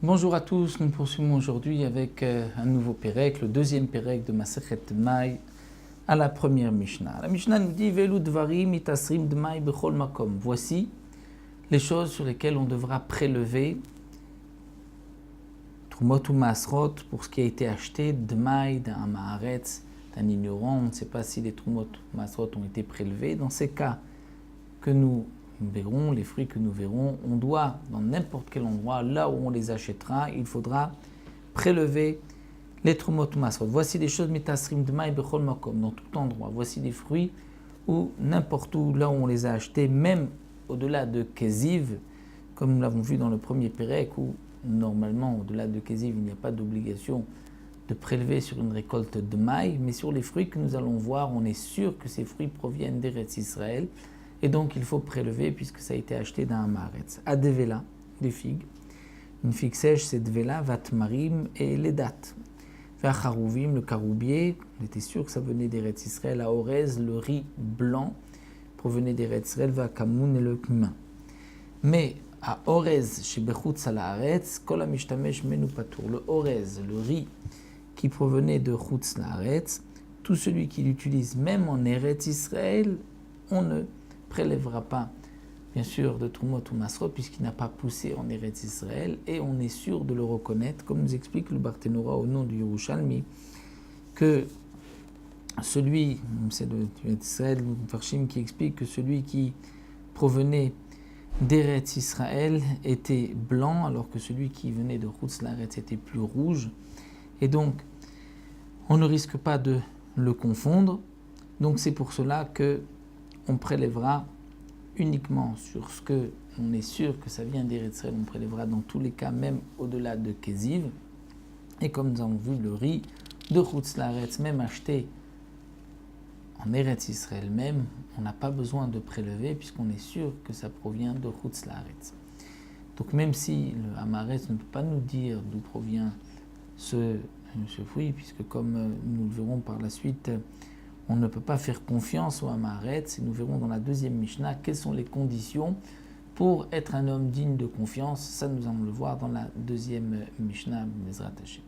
Bonjour à tous, nous poursuivons aujourd'hui avec un nouveau pérec, le deuxième pérec de Masechet Maï à la première Mishnah. La Mishnah nous dit Velu dvarim itasrim d'maï bechol makom. Voici les choses sur lesquelles on devra prélever Trumot ou Masrot pour ce qui a été acheté d'maï d'un Maharetz, d'un ignorant. On ne sait pas si les Trumot ou Masrot ont été prélevés. Dans ces cas que nous verrons, les fruits que nous verrons, on doit, dans n'importe quel endroit, là où on les achètera, il faudra prélever les Trumot ou Masrot. Voici des choses, mitasrim d'maï bechol makom, dans tout endroit. Voici des fruits où n'importe où, là où on les a achetés, même au-delà de Kéziv, comme nous l'avons vu dans le premier pérec, où normalement, au-delà de Kéziv, il n'y a pas d'obligation de prélever sur une récolte de maï, mais sur les fruits que nous allons voir, on est sûr que ces fruits proviennent d'Eretz Israël, et donc il faut prélever puisque ça a été acheté d'un Maharetz. Adevela, des figues. Une figue sèche, c'est Devela, Vatmarim et les dattes. Vacharouvim, le caroubier, on était sûr que ça venait d'Eretz Israël. À Orez, le riz blanc provenait d'Eretz Israël. Vakamoun et le cumin. Mais à Orez, chez Bechutz à la Haaretz, Kol HaMishtamesh Menu Patour. Le Orez, le riz qui provenait de Chutz la Haaretz, tout celui qui l'utilise même en Eretz Israël, on ne prélèvera pas, bien sûr, de Trumot ou Masrot, puisqu'il n'a pas poussé en Eretz Israël, et on est sûr de le reconnaître, comme nous explique le Barthénora au nom du Yerushalmi, que celui, c'est le Israël, le Farshim qui explique que celui qui provenait d'Eretz Israël était blanc, alors que celui qui venait de Chutz La'aretz était plus rouge, et donc on ne risque pas de le confondre, donc c'est pour cela que on prélèvera uniquement sur ce que on est sûr que ça vient d'Eretz Israël, on prélèvera dans tous les cas, même au-delà de Kéziv. Et comme nous avons vu, le riz de Chutz La'aretz, même acheté en Eretz Israël même, on n'a pas besoin de prélever puisqu'on est sûr que ça provient de Chutz La'aretz. Donc même si le Hamaretz ne peut pas nous dire d'où provient ce fruit, puisque comme nous le verrons par la suite, on ne peut pas faire confiance au Hamaretz, et nous verrons dans la deuxième Mishnah quelles sont les conditions pour être un homme digne de confiance. Ça, nous allons le voir dans la deuxième Mishnah, Bezrat Hashem.